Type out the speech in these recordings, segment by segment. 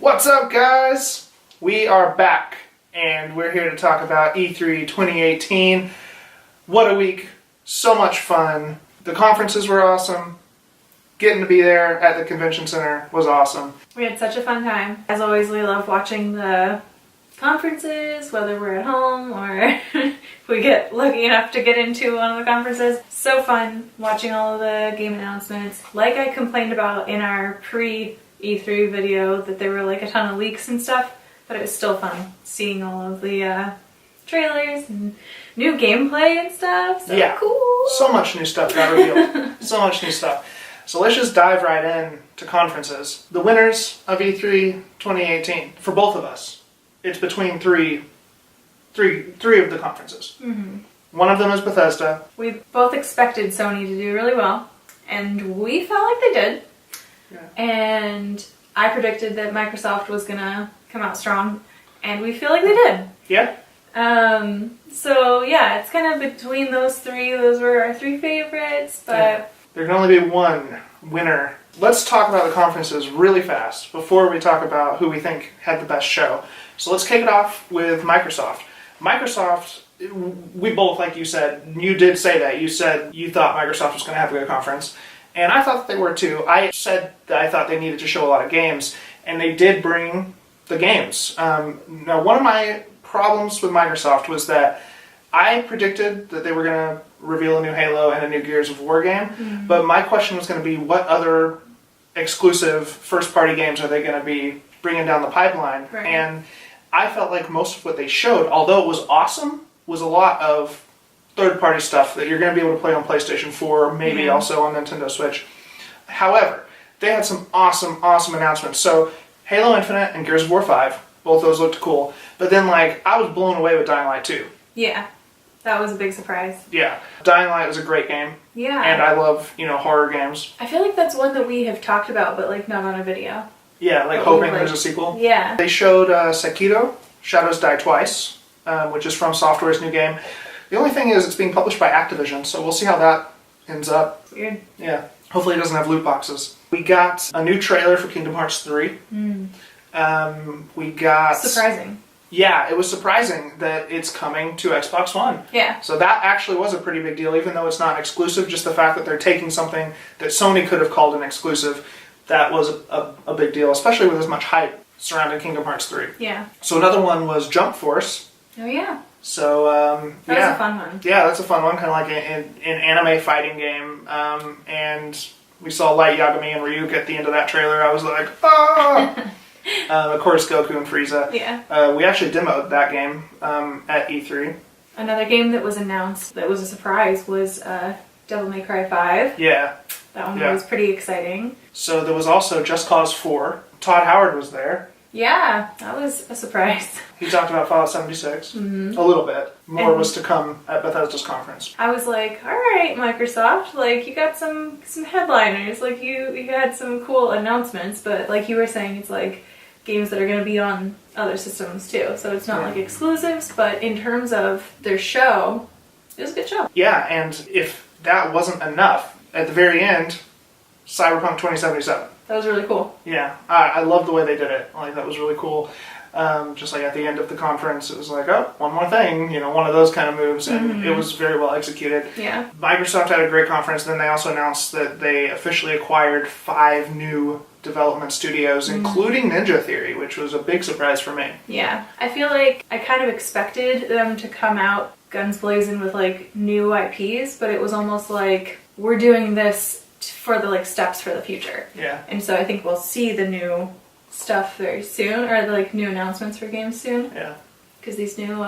What's up, guys? We are back, and we're here to talk about E3 2018. What a week. So much fun. The conferences were awesome. Getting to be there at the convention center was awesome. We had such a fun time. As always, we love watching the conferences, whether we're at home or if we get lucky enough to get into one of the conferences. So fun watching all of the game announcements. Like I complained about in our pre-E3 video, that there were like a ton of leaks and stuff, but it was still fun seeing all of the trailers and new gameplay and stuff. So yeah, cool. So much new stuff got revealed. So much new stuff. So let's just dive right in to conferences. The winners of E3 2018, for both of us, it's between three of the conferences. Mm-hmm. One of them is Bethesda. We both expected Sony to do really well, and we felt like they did. Yeah. And I predicted that Microsoft was gonna come out strong, and we feel like they did. Yeah. So yeah, it's kind of between those three. Those were our three favorites, but yeah. There can only be one winner. Let's talk about the conferences really fast before we talk about who we think had the best show. So let's kick it off with Microsoft. Microsoft, we both, like you said, you did say that. You said you thought Microsoft was going to have a good conference. And I thought that they were too. I said that I thought they needed to show a lot of games. And they did bring the games. Now, one of my problems with Microsoft was that I predicted that they were going to reveal a new Halo and a new Gears of War game. Mm-hmm. But my question was going to be, what other exclusive first-party games are they going to be bringing down the pipeline? Right. And I felt like most of what they showed, although it was awesome, was a lot of third-party stuff that you're going to be able to play on PlayStation 4, maybe also on Nintendo Switch. However, they had some awesome announcements. So Halo Infinite and Gears of War 5, both those looked cool. But then, I was blown away with Dying Light 2. Yeah, that was a big surprise. Yeah. Dying Light was a great game. Yeah. And I love, horror games. I feel like that's one that we have talked about, but not on a video. Yeah, hoping there's a sequel. Yeah. They showed Sekiro, Shadows Die Twice, which is from Software's new game. The only thing is it's being published by Activision, so we'll see how that ends up. Weird. Yeah. Hopefully it doesn't have loot boxes. We got a new trailer for Kingdom Hearts 3. We got... Surprising. Yeah, it was surprising that it's coming to Xbox One. Yeah. So that actually was a pretty big deal, even though it's not exclusive. Just the fact that they're taking something that Sony could have called an exclusive, that was a big deal, especially with as much hype surrounding Kingdom Hearts 3. Yeah. So another one was Jump Force. Oh, yeah. So, that was a fun one. Yeah, that's a fun one, kind of like an anime fighting game. And we saw Light Yagami and Ryuk at the end of that trailer. I was like, ah! Of course, Goku and Frieza. Yeah. We actually demoed that game at E3. Another game that was announced that was a surprise was Devil May Cry 5. Yeah. That one was pretty exciting. So there was also Just Cause 4. Todd Howard was there. Yeah, that was a surprise. He talked about Fallout 76. Mm-hmm. A little bit. More was to come at Bethesda's conference. I was like, alright, Microsoft, you got some headliners. You had some cool announcements, but like you were saying, it's games that are going to be on other systems too. So it's not exclusives, but in terms of their show, it was a good show. Yeah, and if that wasn't enough, at the very end, Cyberpunk 2077. That was really cool. Yeah, I love the way they did it. That was really cool. Just at the end of the conference, it was one more thing, one of those kind of moves, and it was very well executed. Yeah. Microsoft had a great conference, then they also announced that they officially acquired 5 new development studios, including Ninja Theory, which was a big surprise for me. Yeah. I feel like I kind of expected them to come out guns blazing with new IPs, but it was almost like we're doing this for the steps for the future. Yeah. And so I think we'll see the new stuff very soon, or new announcements for games soon. Yeah. Because these new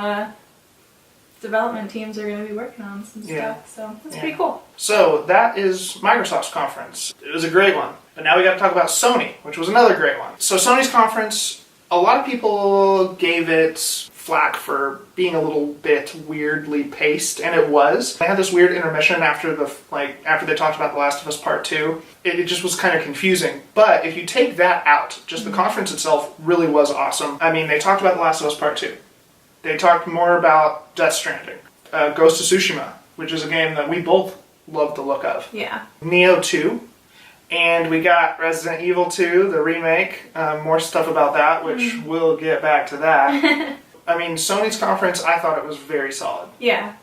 development teams are going to be working on some stuff, so that's pretty cool. So that is Microsoft's conference. It was a great one. But now we got to talk about Sony, which was another great one. So Sony's conference, a lot of people gave it flack for being a little bit weirdly paced, and it was. They had this weird intermission after they talked about The Last of Us Part 2. It just was kind of confusing. But if you take that out, just the conference itself really was awesome. I mean, they talked about The Last of Us Part 2. They talked more about Death Stranding, Ghost of Tsushima, which is a game that we both love the look of. Yeah. Neo 2, And we got Resident Evil 2, the remake. More stuff about that, which we'll get back to that. I mean, Sony's conference, I thought it was very solid. Yeah.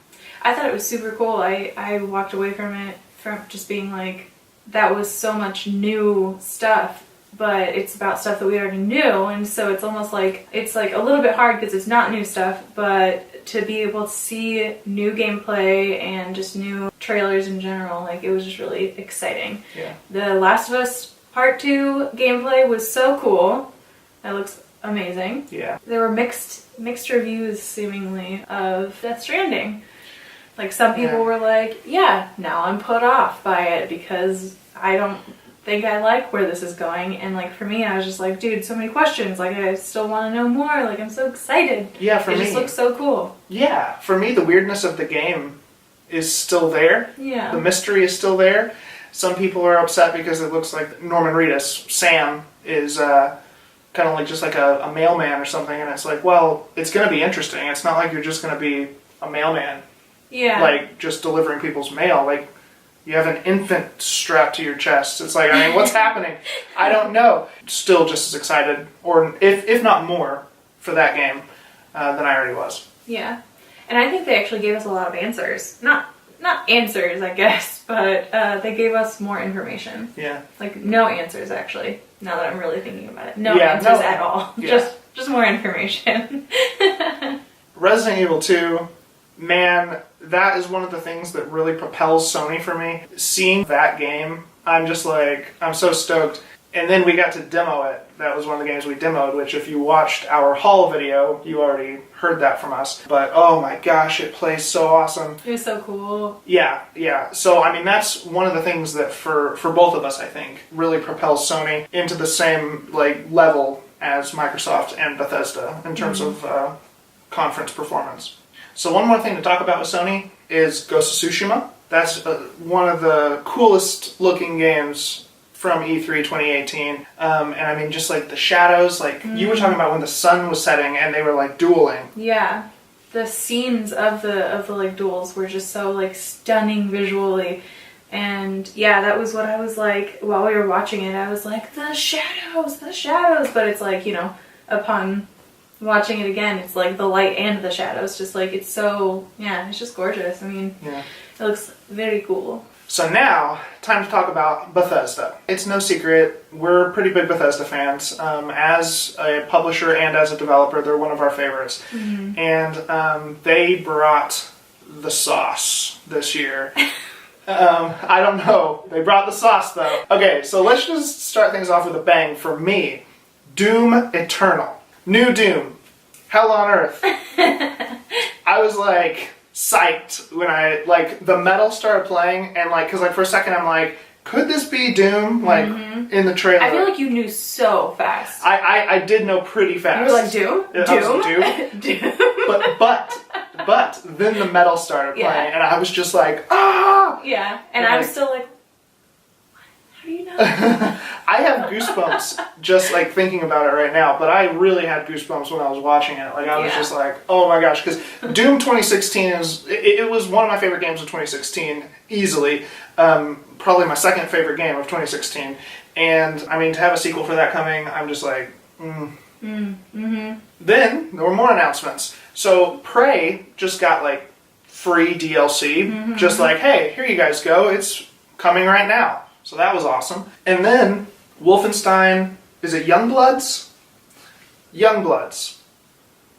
I thought it was super cool. I walked away from it from just being like, that was so much new stuff, but it's about stuff that we already knew, and so it's almost like, it's like a little bit hard because it's not new stuff, but to be able to see new gameplay and just new trailers in general, like, it was just really exciting. Yeah. The Last of Us Part 2 gameplay was so cool. That looks amazing. Yeah. There were mixed reviews, seemingly, of Death Stranding. Like, some people were like, yeah, now I'm put off by it because I don't think I like where this is going. And, like, for me, I was just like, dude, so many questions. Like, I still want to know more. Like, I'm so excited. Yeah, for me. It just looks so cool. Yeah, for me, the weirdness of the game is still there. Yeah. The mystery is still there. Some people are upset because it looks like Norman Reedus, Sam, is kind of like just like a mailman or something. And it's like, well, it's going to be interesting. It's not like you're just going to be a mailman. Yeah. Like, just delivering people's mail. Like, you have an infant strapped to your chest. It's like, I mean, what's happening? I don't know. Still just as excited, or if not more, for that game than I already was. Yeah. And I think they actually gave us a lot of answers. Not answers, I guess, but they gave us more information. Yeah. Like, no answers, actually, now that I'm really thinking about it. No answers at all. Yeah. Just more information. Resident Evil 2, man, that is one of the things that really propels Sony for me. Seeing that game, I'm just like, I'm so stoked. And then we got to demo it. That was one of the games we demoed, which if you watched our haul video, you already heard that from us. But oh my gosh, it plays so awesome. It was so cool. Yeah. So, I mean, that's one of the things that for both of us, I think, really propels Sony into the same like level as Microsoft and Bethesda in terms of conference performance. So one more thing to talk about with Sony is Ghost of Tsushima. That's one of the coolest looking games from E3 2018. And I mean, just like the shadows, like you were talking about when the sun was setting and they were like dueling. Yeah. The scenes of the like duels were just so like stunning visually. And yeah, that was what I was like while we were watching it. I was like, the shadows. But it's like, you know, upon watching it again, it's like the light and the shadows, just like, it's so, yeah, it's just gorgeous. I mean, it looks very cool. So now, time to talk about Bethesda. It's no secret, we're pretty big Bethesda fans. As a publisher and as a developer, they're one of our favorites. Mm-hmm. And they brought the sauce this year. I don't know. They brought the sauce, though. Okay, so let's just start things off with a bang. For me, Doom Eternal. New Doom. Hell on Earth. I was like psyched when the metal started playing, and like, cause like for a second I'm like, could this be Doom? Like in the trailer. I feel like you knew so fast. I did know pretty fast. You were like, Doom? Doom? Doom. But then the metal started playing, and I was just like, ah! Yeah, and I was still like, how do you know? I have goosebumps just like thinking about it right now, but I really had goosebumps when I was watching it. Like I was just like, oh my gosh, because Doom 2016 it was one of my favorite games of 2016, easily. Probably my second favorite game of 2016. And I mean, to have a sequel for that coming, I'm just like, Then there were more announcements. So Prey just got like free DLC, just like, hey, here you guys go, it's coming right now. So that was awesome. And then Wolfenstein, is it Youngbloods? Youngbloods.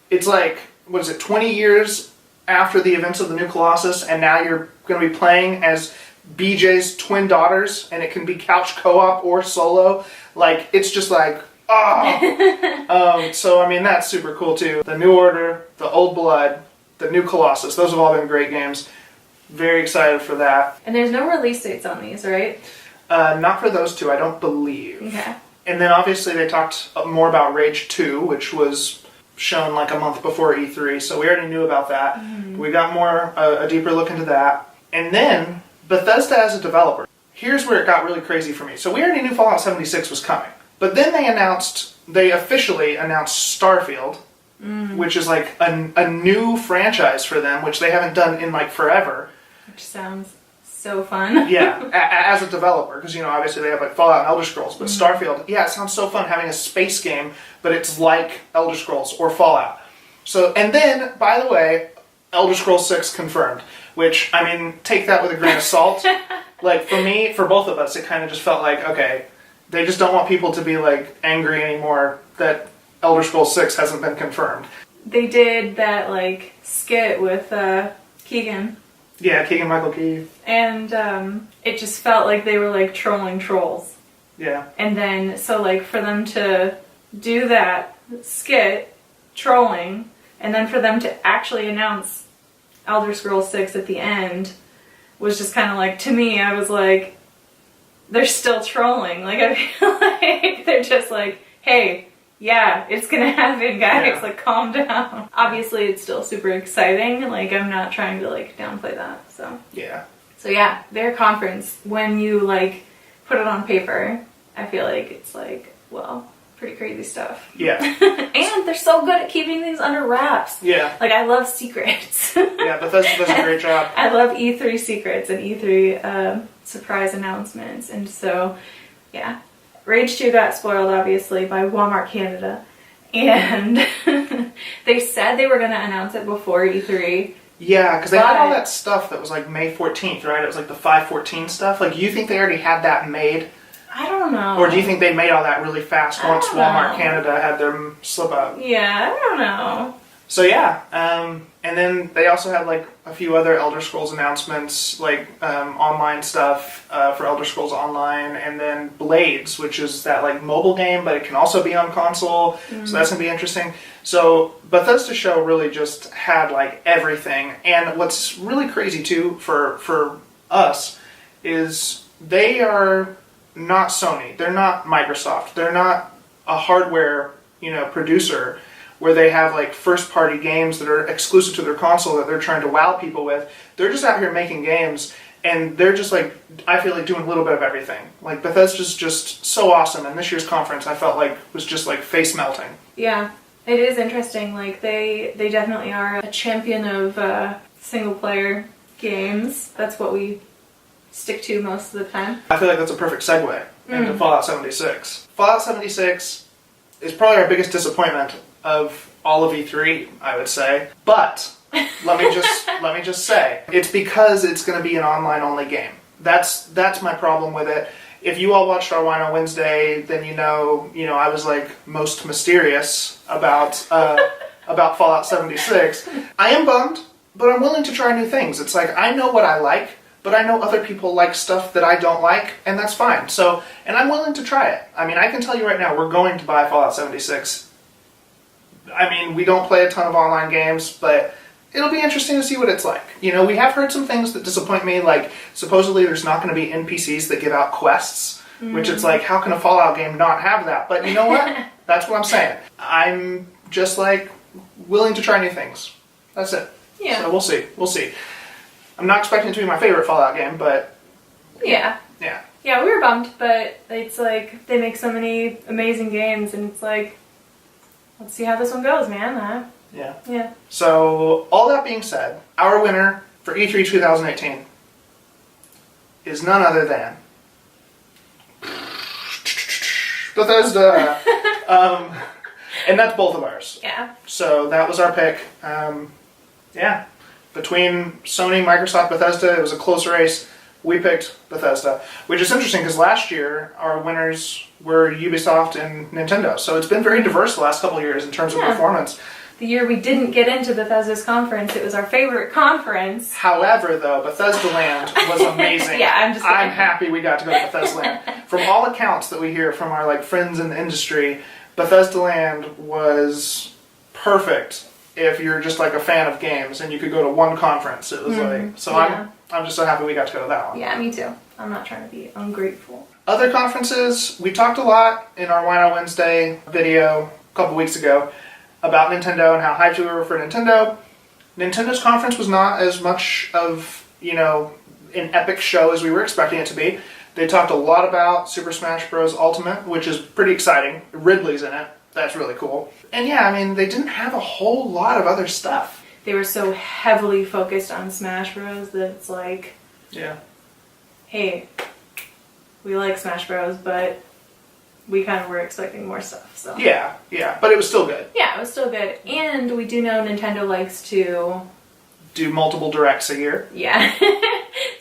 It's like, what is it, 20 years after the events of the New Colossus, and now you're going to be playing as BJ's twin daughters, and it can be couch co-op or solo. Like, it's just like, oh! So, I mean, that's super cool, too. The New Order, the Old Blood, the New Colossus, those have all been great games. Very excited for that. And there's no release dates on these, right? Not for those two, I don't believe. Okay. And then obviously they talked more about Rage 2, which was shown like a month before E3, so we already knew about that. We got a deeper look into that. And then Bethesda as a developer. Here's where it got really crazy for me. So we already knew Fallout 76 was coming. But then they officially announced Starfield, which is like a new franchise for them, which they haven't done in like forever. Which sounds so fun. Yeah, as a developer, because obviously they have like Fallout and Elder Scrolls, but Starfield, yeah, it sounds so fun having a space game, but it's like Elder Scrolls or Fallout. So, and then, by the way, Elder Scrolls 6 confirmed, which, I mean, take that with a grain of salt. Like, for me, for both of us, it kind of just felt like, okay, they just don't want people to be, like, angry anymore that Elder Scrolls 6 hasn't been confirmed. They did that, like, skit with Keegan. Yeah, Keegan-Michael Key. And it just felt like they were, like, trolling trolls. Yeah. And then, so, like, for them to do that skit, trolling, and then for them to actually announce Elder Scrolls 6 at the end was just kind of like, to me, I was like, they're still trolling. Like, I feel like they're just like, hey, yeah, it's gonna happen, guys. Yeah. Like, calm down. Obviously, it's still super exciting. Like, I'm not trying to, like, downplay that, so. Yeah. So, yeah, their conference, when you, like, put it on paper, I feel like it's, like, well, pretty crazy stuff. Yeah. And they're so good at keeping things under wraps. Yeah. Like, I love secrets. Yeah, Bethesda does a great job. I love E3 secrets and E3 surprise announcements. And so, yeah. Rage 2 got spoiled, obviously, by Walmart Canada. And they said they were going to announce it before E3. Yeah, because they had all that stuff that was like May 14th, right? It was like the 514 stuff. Like, you think they already had that made? I don't know. Or do you think they made all that really fast once Walmart know. Canada had their slip up? Yeah, I don't know. So yeah, and then they also had like a few other Elder Scrolls announcements, like online stuff for Elder Scrolls Online, and then Blades, which is that like mobile game, but it can also be on console, so that's gonna be interesting. So Bethesda show really just had like everything, and what's really crazy too for us is they are not Sony, they're not Microsoft, they're not a hardware producer where they have like first party games that are exclusive to their console that they're trying to wow people with. They're just out here making games, and they're just like, I feel like doing a little bit of everything. Like Bethesda's just so awesome, and this year's conference I felt like was just like face melting. Yeah, it is interesting. Like they definitely are a champion of single player games. That's what we stick to most of the time. I feel like that's a perfect segue into Fallout 76. Fallout 76 is probably our biggest disappointment of all of E3, I would say. But let me just say, it's because it's going to be an online only game. That's my problem with it. If you all watched our Wine on Wednesday, then I was like most mysterious about Fallout 76. I am bummed, but I'm willing to try new things. It's like, I know what I like, but I know other people like stuff that I don't like, and that's fine. So, and I'm willing to try it. I mean, I can tell you right now, we're going to buy Fallout 76. I mean, we don't play a ton of online games, but it'll be interesting to see what it's like. We have heard some things that disappoint me, like supposedly there's not going to be NPCs that give out quests, which it's like, how can a Fallout game not have that? But you know what? That's what I'm saying. I'm just like willing to try new things. That's it. Yeah. So we'll see. I'm not expecting it to be my favorite Fallout game, but yeah. Yeah. Yeah, we were bummed, but it's like they make so many amazing games, and it's like, let's see how this one goes, man. Yeah. Yeah. So, all that being said, our winner for E3 2018 is none other than Bethesda. And that's both of ours. Yeah. So that was our pick. Yeah. Between Sony, Microsoft, Bethesda, it was a close race. We picked Bethesda, which is interesting because last year our winners were Ubisoft and Nintendo. So it's been very diverse the last couple of years in terms of performance. The year we didn't get into Bethesda's conference, it was our favorite conference. However, though, Bethesda Land was amazing. Yeah, I'm happy we got to go to Bethesda Land. From all accounts that we hear from our like friends in the industry, Bethesda Land was perfect if you're just like a fan of games and you could go to one conference. It was like, so yeah. I'm just so happy we got to go to that one. Yeah, me too. I'm not trying to be ungrateful. Other conferences, we talked a lot in our Wine on Wednesday video a couple weeks ago about Nintendo and how hyped we were for Nintendo. Nintendo's conference was not as much of, an epic show as we were expecting it to be. They talked a lot about Super Smash Bros. Ultimate, which is pretty exciting. Ridley's in it. That's really cool. And yeah, I mean, they didn't have a whole lot of other stuff. They were so heavily focused on Smash Bros. That it's like... Yeah. hey, we like Smash Bros, but we kind of were expecting more stuff. So Yeah, but it was still good. yeah, it was still good. And we do know Nintendo likes to do multiple directs a year. Yeah.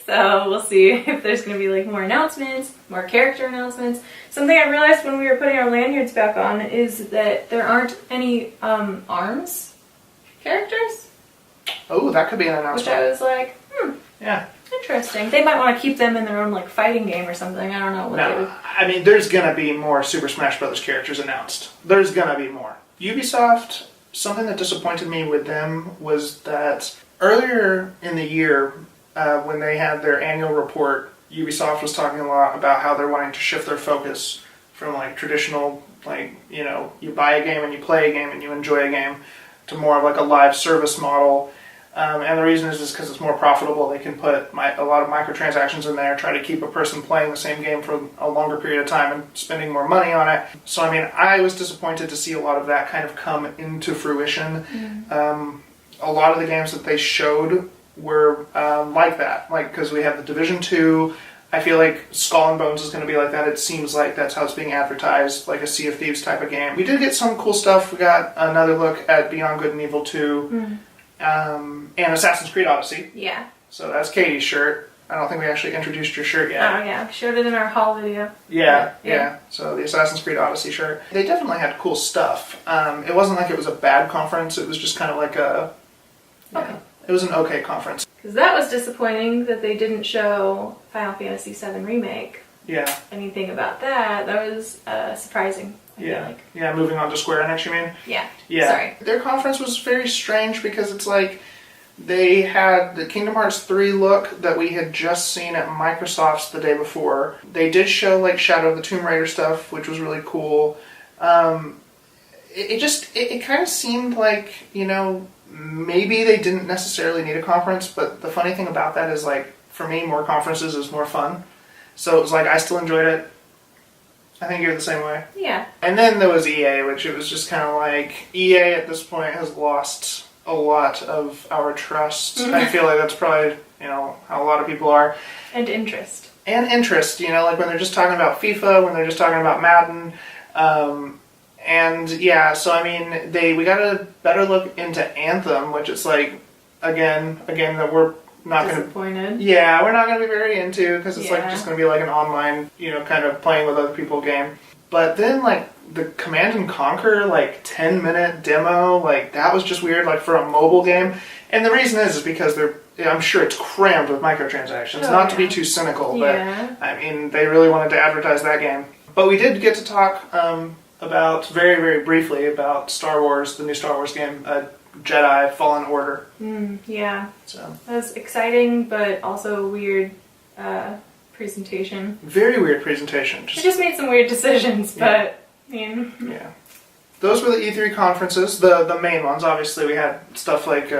So we'll see if there's going to be like more announcements, more character announcements. Something I realized when we were putting our lanyards back on is that there aren't any ARMS characters. Oh, that could be an Which announcement. I was like, Yeah. interesting. They might want to keep them in their own like fighting game or something. I don't know what they would. No, I mean, there's gonna be more Super Smash Bros. Characters announced. There's gonna be more. Ubisoft, something that disappointed me with them was that earlier in the year, when they had their annual report, Ubisoft was talking a lot about how they're wanting to shift their focus from like traditional, like, you know, you buy a game and you play a game and you enjoy a game, to more of like a live service model. And the reason is because it's more profitable. They can put a lot of microtransactions in there, try to keep a person playing the same game for a longer period of time and spending more money on it. So, I mean, I was disappointed to see a lot of that kind of come into fruition. A lot of the games that they showed were like that. Like, because we have the Division 2, I feel like Skull and Bones is going to be like that. It seems like that's how it's being advertised, like a Sea of Thieves type of game. We did get some cool stuff. We got another look at Beyond Good and Evil 2. And Assassin's Creed Odyssey. Yeah. So that's Katie's shirt. I don't think we actually introduced your shirt yet. Oh yeah, showed it in our haul video. Yeah. So the Assassin's Creed Odyssey shirt. They definitely had cool stuff. It wasn't like it was a bad conference. It was just kind of like it was an okay conference. Because that was disappointing that they didn't show Final Fantasy VII Remake. Yeah. Anything about that. That was surprising. I feel like. Yeah, moving on to Square Enix, you mean? Yeah. Yeah. Sorry. Their conference was very strange because it's like they had the Kingdom Hearts 3 look that we had just seen at Microsoft's the day before. They did show like Shadow of the Tomb Raider stuff, which was really cool. It kind of seemed like, you know, maybe they didn't necessarily need a conference, but the funny thing about that is like, for me, more conferences is more fun. So it was like, I still enjoyed it. I think you're the same way. Yeah. And then there was EA, which it was just kind of like, EA at this point has lost a lot of our trust. I feel like that's probably, you know, how a lot of people are. And interest. And interest, you know, like when they're just talking about FIFA, when they're just talking about Madden. And yeah, so I mean, we got a better look into Anthem, which is like, again, that we're not going to... Disappointed. Yeah, we're not going to be very into, because it's like Yeah. just going to be like an online, you know, kind of playing with other people game. But then like the Command and Conquer, like 10-minute demo, like that was just weird, like for a mobile game. And the reason is because I'm sure it's crammed with microtransactions. Not to be too cynical, but I mean, they really wanted to advertise that game. But we did get to talk about, very, very briefly, about Star Wars, the new Star Wars game, Jedi Fallen Order. Yeah. So That was exciting, but also weird presentation. very weird presentation. They just made some weird decisions, but I mean... Yeah. Those were the E3 conferences, the main ones. Obviously, we had stuff like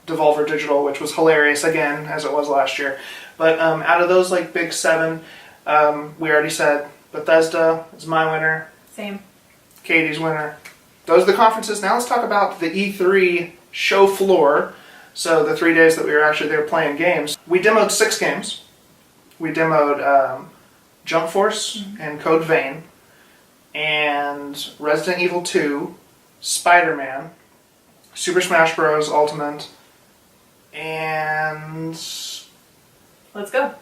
Devolver Digital, which was hilarious, again, as it was last year. But out of those like big seven, we already said Bethesda is my winner. Same. Katie's winner. Those are the conferences. Now let's talk about the E3 show floor. So the 3 days that we were actually there playing games. We demoed 6 games. We demoed Jump Force and Code Vein, and Resident Evil 2, Spider-Man, Super Smash Bros. Ultimate, and... Let's go.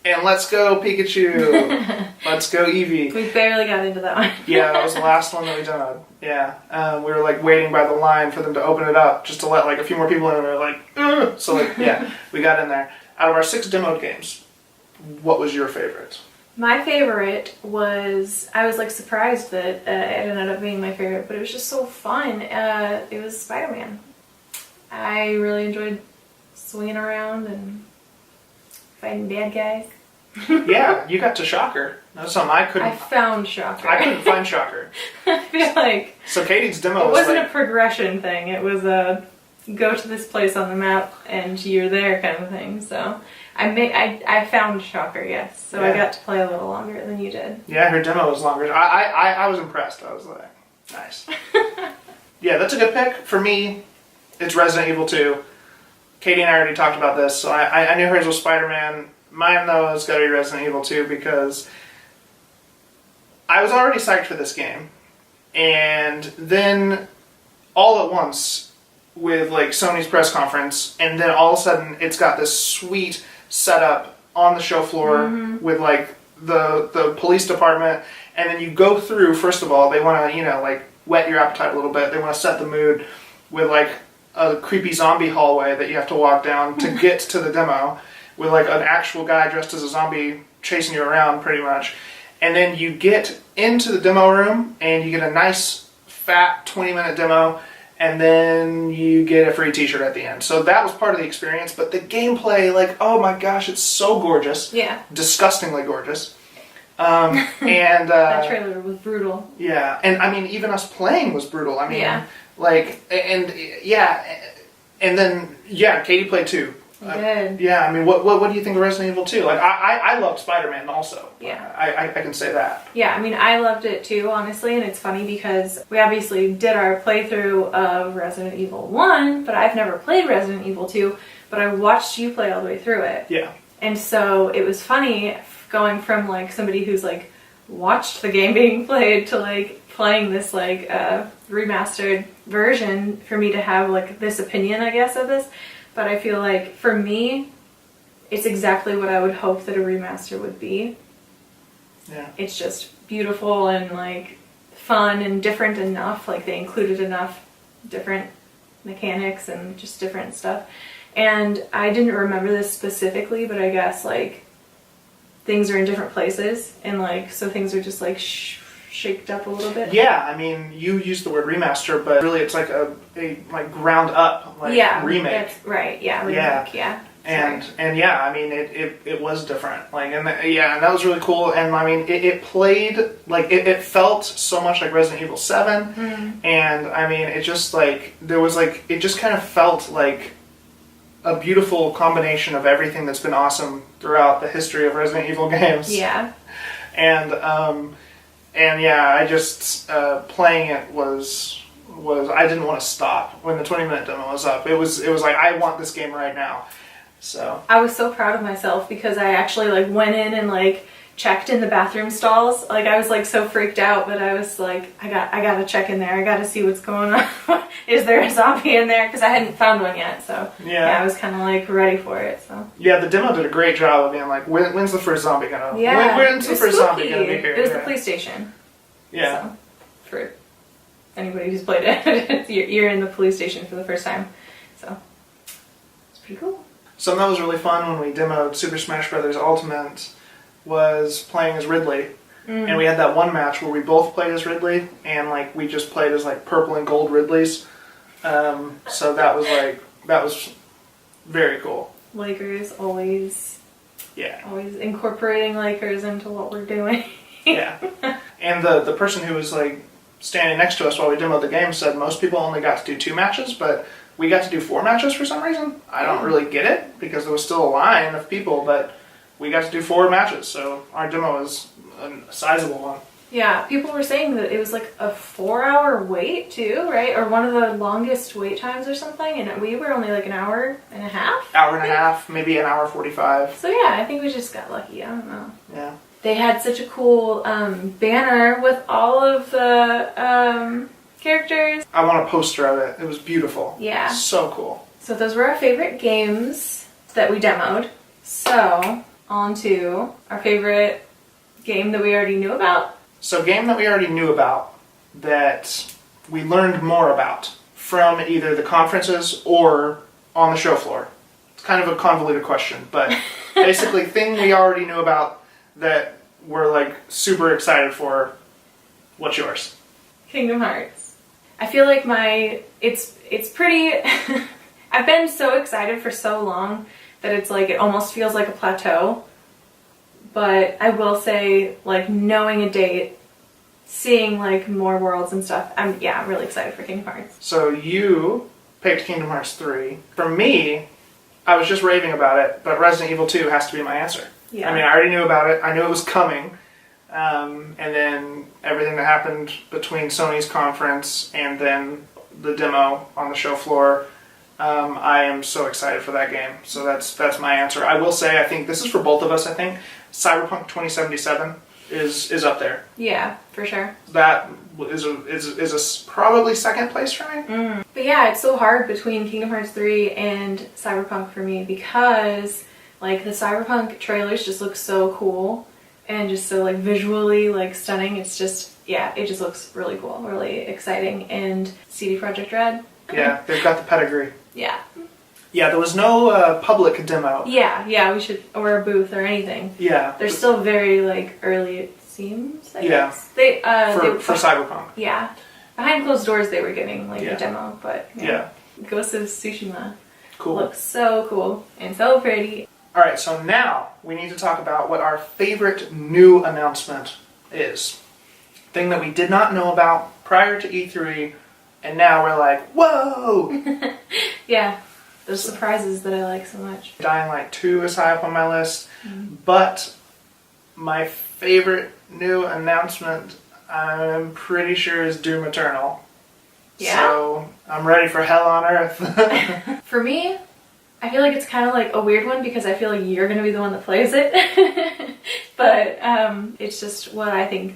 And Let's Go Pikachu! Let's Go Eevee! We barely got into that one. Yeah, that was the last one that we demoed. Yeah. We were like waiting by the line for them to open it up just to let like a few more people in, and we were like, ugh! So like, yeah, we got in there. Out of our 6 demoed games, what was your favorite? My favorite was, I was like surprised that it ended up being my favorite, but it was just so fun. It was Spider-Man. I really enjoyed swinging around and fighting bad guys. Yeah, you got to Shocker. That's something I couldn't... I found Shocker. I couldn't find Shocker. I feel like So Katie's demo it was wasn't like... a progression thing. It was a go to this place on the map and you're there kind of thing. So I found Shocker, yes. So Yeah. I got to play a little longer than you did. Yeah, her demo was longer. I was impressed. I was like, nice. Yeah, that's a good pick. For me, it's Resident Evil 2. Katie and I already talked about this, so I knew hers was Spider-Man. Mine, though, has got to be Resident Evil 2 because I was already psyched for this game. And then, all at once, with like Sony's press conference, and then all of a sudden it's got this sweet setup on the show floor with like the police department, and then you go through, first of all, they want to, like whet your appetite a little bit. They want to set the mood with like a creepy zombie hallway that you have to walk down to get to the demo with like an actual guy dressed as a zombie chasing you around pretty much. And then you get into the demo room and you get a nice fat 20-minute demo, and then you get a free t-shirt at the end. So that was part of the experience, but the gameplay, like, oh my gosh, it's so gorgeous. Yeah. Disgustingly gorgeous. And that trailer was brutal. Yeah, and I mean, even us playing was brutal. I mean, yeah. Like, and then Katie played too. Good. Yeah, I mean, what do you think of Resident Evil 2? Like, I loved Spider-Man also. Yeah. I can say that. Yeah, I mean, I loved it too, honestly, and it's funny because we obviously did our playthrough of Resident Evil 1, but I've never played Resident Evil 2, but I watched you play all the way through it. Yeah. And so it was funny going from, like, somebody who's, like, watched the game being played to, like, playing this, like, remastered version for me to have, like, this opinion, I guess, of this. But I feel like, for me, it's exactly what I would hope that a remaster would be. Yeah. It's just beautiful and, like, fun and different enough. Like, they included enough different mechanics and just different stuff. And I didn't remember this specifically, but I guess, like, things are in different places. And, like, so things are just, like, shaked up a little bit. Yeah, I mean, you used the word remaster, but really it's like a like ground up remake. That's right. Yeah, remake. Yeah. And yeah, I mean, it was different. Like, and that was really cool. And I mean, it played like it felt so much like Resident Evil 7. And I mean, it just like there was like it just kind of felt like a beautiful combination of everything that's been awesome throughout the history of Resident Evil games. Yeah. And yeah, I just playing it was I didn't want to stop when the 20-minute demo was up. It was like I want this game right now. So I was so proud of myself because I actually like went in and like checked in the bathroom stalls. Like I was like so freaked out that I was like I got to check in there. I got to see what's going on. Is there a zombie in there? Because I hadn't found one yet. So yeah I was kind of like ready for it. So yeah, the demo did a great job of being like, when's the first zombie gonna? When's the first zombie gonna be here? It was the police station. Yeah. So, for anybody who's played it, you're in the police station for the first time. So it's pretty cool. Something that was really fun when we demoed Super Smash Bros. Ultimate was playing as Ridley. And we had that one match where we both played as Ridley, and like we just played as like purple and gold Ridleys. So that was very cool. Lakers always incorporating Lakers into what we're doing. Yeah. And the person who was like standing next to us while we demoed the game said most people only got to do 2 matches, but we got to do 4 matches for some reason. I don't really get it because there was still a line of people, but we got to do 4 matches, so our demo was a sizable one. Yeah, people were saying that it was like a 4-hour wait too, right? Or one of the longest wait times or something, and we were only like an hour and a half? Hour and a half, maybe an hour 45. So yeah, I think we just got lucky, I don't know. Yeah. They had such a cool banner with all of the characters. I want a poster of it. It was beautiful. Yeah. So cool. So those were our favorite games that we demoed. So, on to our favorite game that we already knew about. So, game that we already knew about that we learned more about from either the conferences or on the show floor. It's kind of a convoluted question, but basically thing we already knew about that we're like super excited for. What's yours? Kingdom Hearts. I feel like it's pretty I've been so excited for so long that it's like it almost feels like a plateau. But I will say, like, knowing a date, seeing like more worlds and stuff, I'm really excited for Kingdom Hearts. So you picked Kingdom Hearts 3. For me, I was just raving about it, but Resident Evil 2 has to be my answer. Yeah. I mean, I already knew about it. I knew it was coming. And then everything that happened between Sony's conference and then the demo on the show floor I am so excited for that game. So that's my answer. I will say, I think this is for both of us. I think Cyberpunk 2077 is up there. Yeah, for sure. That is probably second place for me. But yeah, it's so hard between Kingdom Hearts 3 and Cyberpunk for me because like the Cyberpunk trailers just look so cool and just so like visually like stunning. It's just, yeah, it just looks really cool, really exciting. And CD Projekt Red. Yeah, they've got the pedigree. Yeah. Yeah, there was no public demo. Yeah, we should, or a booth or anything. Yeah. They're still very like early, it seems. I guess. They for Cyberpunk. Yeah. Behind closed doors they were getting like a demo, but yeah. Ghost of Tsushima. Cool. Looks so cool and so pretty. Alright, so now we need to talk about what our favorite new announcement is. Thing that we did not know about prior to E3, and now we're like, whoa! Yeah, those surprises that I like so much. Dying Light 2 is high up on my list, but my favorite new announcement, I'm pretty sure, is Doom Eternal. Yeah? So, I'm ready for hell on earth. For me, I feel like it's kind of like a weird one because I feel like you're going to be the one that plays it. But it's just what I think,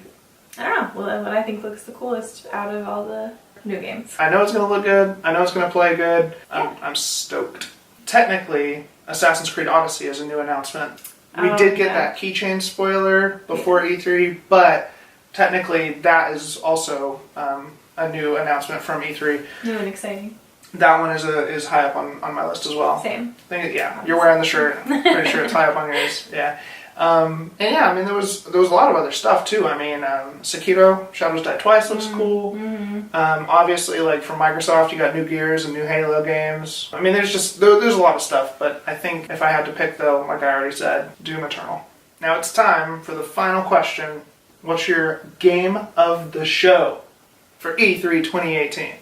I don't know, what I think looks the coolest out of all the new games. I know it's going to look good. I know it's going to play good. I'm stoked. Technically, Assassin's Creed Odyssey is a new announcement. We did get that keychain spoiler before E3, but technically that is also a new announcement from E3. New and exciting. That one is high up on my list as well. Same. Yeah, you're wearing the shirt. I'm pretty sure it's high up on yours. Yeah. And yeah, I mean, there was a lot of other stuff too. I mean, Sekiro, Shadows Die Twice looks cool. Obviously, like from Microsoft, you got new Gears and new Halo games. I mean, there's a lot of stuff, but I think if I had to pick though, like I already said, Doom Eternal. Now it's time for the final question. What's your game of the show for E3 2018?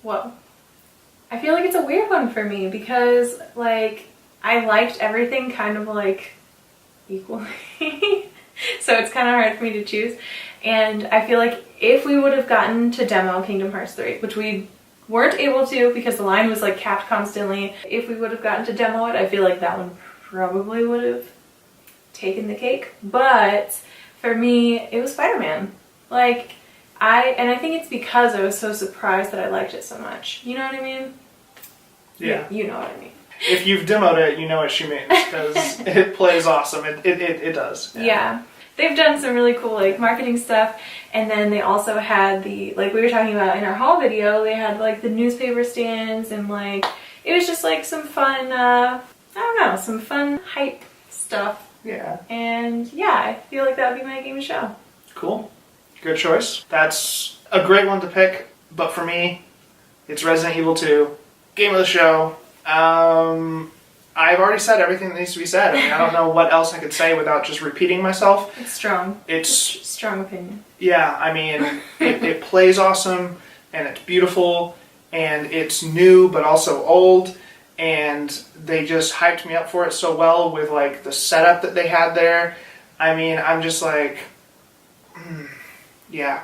Whoa. I feel like it's a weird one for me because, like, I liked everything kind of, like, equally. So it's kind of hard for me to choose. And I feel like if we would have gotten to demo Kingdom Hearts 3, which we weren't able to because the line was, like, capped constantly, if we would have gotten to demo it, I feel like that one probably would have taken the cake. But for me, it was Spider-Man. Like, I think it's because I was so surprised that I liked it so much. You know what I mean? Yeah. You know what I mean. If you've demoed it, you know what she means, because it plays awesome. It does. Yeah. They've done some really cool, like, marketing stuff, and then they also had the, like we were talking about in our haul video, they had, like, the newspaper stands, and, like, it was just, like, some fun, I don't know, some fun hype stuff. Yeah. And, yeah, I feel like that would be my game of show. Cool. Good choice. That's a great one to pick, but for me, it's Resident Evil 2. Game of the show. I've already said everything that needs to be said. I mean, I don't know what else I could say without just repeating myself. It's strong. It's strong opinion. Yeah, I mean, it plays awesome, and it's beautiful, and it's new but also old, and they just hyped me up for it so well with, like, the setup that they had there. I mean, I'm just like, yeah,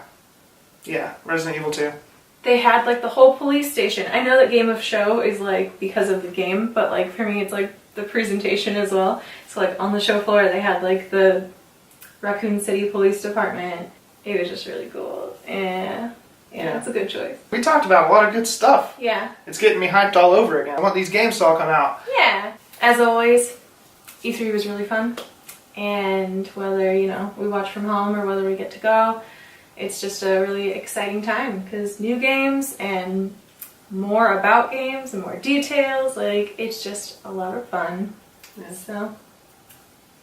Resident Evil 2. They had, like, the whole police station. I know that game of show is, like, because of the game, but, like, for me it's, like, the presentation as well. So, like, on the show floor they had, like, the Raccoon City Police Department. It was just really cool. Yeah, it's a good choice. We talked about a lot of good stuff. Yeah. It's getting me hyped all over again. I want these games to all come out. Yeah. As always, E3 was really fun. And whether, you know, we watch from home or whether we get to go, it's just a really exciting time because new games and more about games and more details, like, it's just a lot of fun. Yeah. So,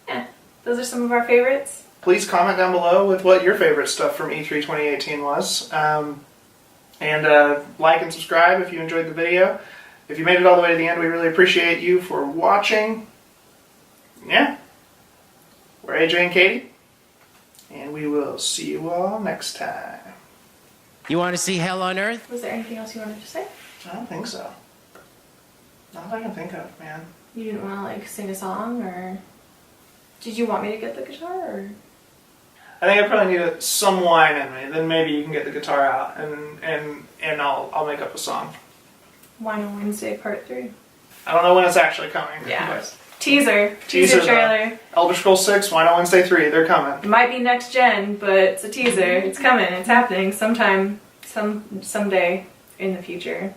yeah, those are some of our favorites. Please comment down below with what your favorite stuff from E3 2018 was. And like and subscribe if you enjoyed the video. If you made it all the way to the end, we really appreciate you for watching. Yeah. We're AJ and Katie. And we will see you all next time. You want to see hell on earth? Was there anything else you wanted to say? I don't think so. Not that I can think of, man. You didn't want to, like, sing a song, or did you want me to get the guitar, or? I think I probably need some wine in me. Then maybe you can get the guitar out, and I'll make up a song. Wino Wednesday Part 3. I don't know when it's actually coming. Yeah. But Teaser Teaser, trailer. Elder Scrolls 6, Wino Wednesday 3, they're coming. It might be next gen, but it's a teaser. It's coming. It's happening sometime, someday in the future.